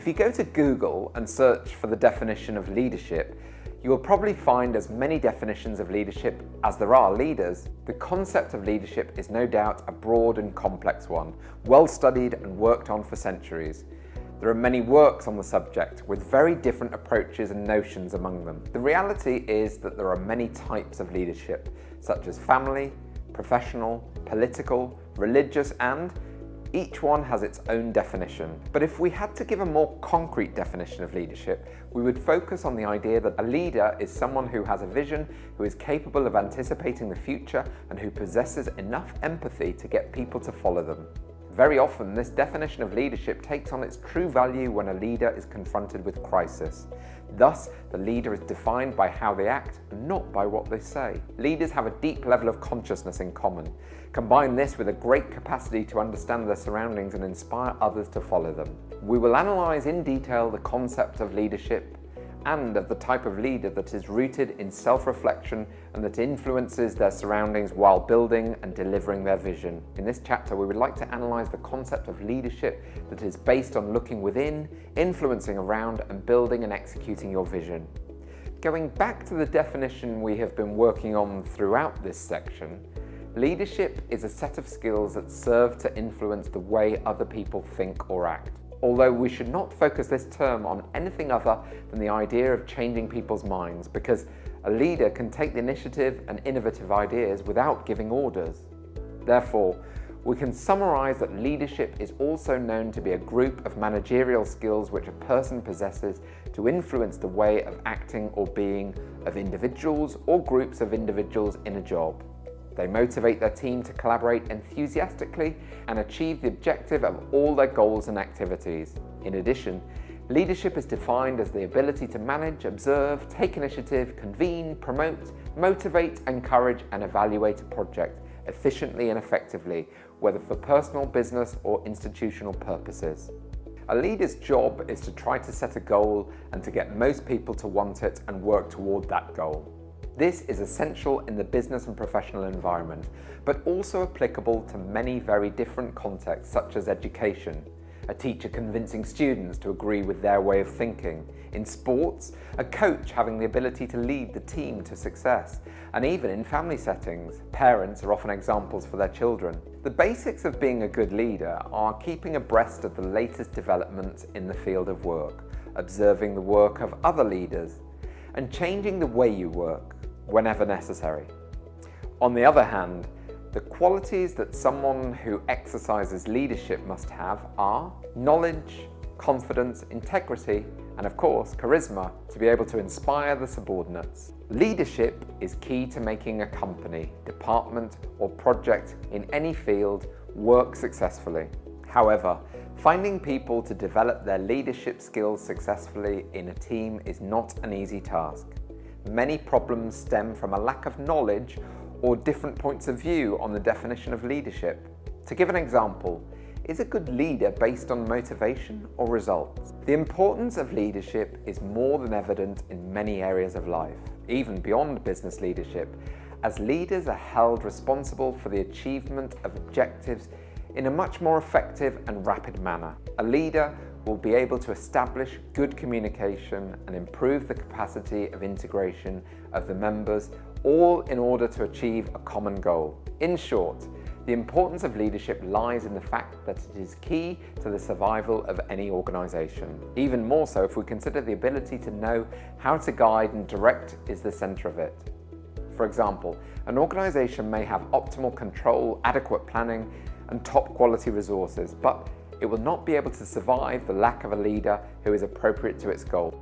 If you go to Google and search for the definition of leadership, you will probably find as many definitions of leadership as there are leaders. The concept of leadership is no doubt a broad and complex one, well studied and worked on for centuries. There are many works on the subject with very different approaches and notions among them. The reality is that there are many types of leadership, such as family, professional, political, religious, and each one has its own definition. But if we had to give a more concrete definition of leadership, we would focus on the idea that a leader is someone who has a vision, who is capable of anticipating the future, and who possesses enough empathy to get people to follow them. Very often, this definition of leadership takes on its true value when a leader is confronted with crisis. Thus, the leader is defined by how they act and not by what they say. Leaders have a deep level of consciousness in common. Combine this with a great capacity to understand their surroundings and inspire others to follow them. We will analyse in detail the concept of leadership and of the type of leader that is rooted in self-reflection and that influences their surroundings while building and delivering their vision. In this chapter, we would like to analyse the concept of leadership that is based on looking within, influencing around, and building and executing your vision. Going back to the definition we have been working on throughout this section, leadership is a set of skills that serve to influence the way other people think or act. Although we should not focus this term on anything other than the idea of changing people's minds, because a leader can take the initiative and innovative ideas without giving orders. Therefore, we can summarize that leadership is also known to be a group of managerial skills which a person possesses to influence the way of acting or being of individuals or groups of individuals in a job. They motivate their team to collaborate enthusiastically and achieve the objective of all their goals and activities. In addition, leadership is defined as the ability to manage, observe, take initiative, convene, promote, motivate, encourage, and evaluate a project efficiently and effectively, whether for personal, business, or institutional purposes. A leader's job is to try to set a goal and to get most people to want it and work toward that goal. This is essential in the business and professional environment, but also applicable to many very different contexts such as education, a teacher convincing students to agree with their way of thinking, in sports, a coach having the ability to lead the team to success, and even in family settings, parents are often examples for their children. The basics of being a good leader are keeping abreast of the latest developments in the field of work, observing the work of other leaders, and changing the way you work whenever necessary. On the other hand, the qualities that someone who exercises leadership must have are knowledge, confidence, integrity, and of course, charisma to be able to inspire the subordinates. Leadership is key to making a company, department, or project in any field work successfully. However, finding people to develop their leadership skills successfully in a team is not an easy task. Many problems stem from a lack of knowledge or different points of view on the definition of leadership. To give an example, is a good leader based on motivation or results? The importance of leadership is more than evident in many areas of life, even beyond business leadership, as leaders are held responsible for the achievement of objectives in a much more effective and rapid manner. A leader will be able to establish good communication and improve the capacity of integration of the members, all in order to achieve a common goal. In short, the importance of leadership lies in the fact that it is key to the survival of any organisation. Even more so if we consider the ability to know how to guide and direct is the centre of it. For example, an organisation may have optimal control, adequate planning, and top quality resources, but it will not be able to survive the lack of a leader who is appropriate to its goal.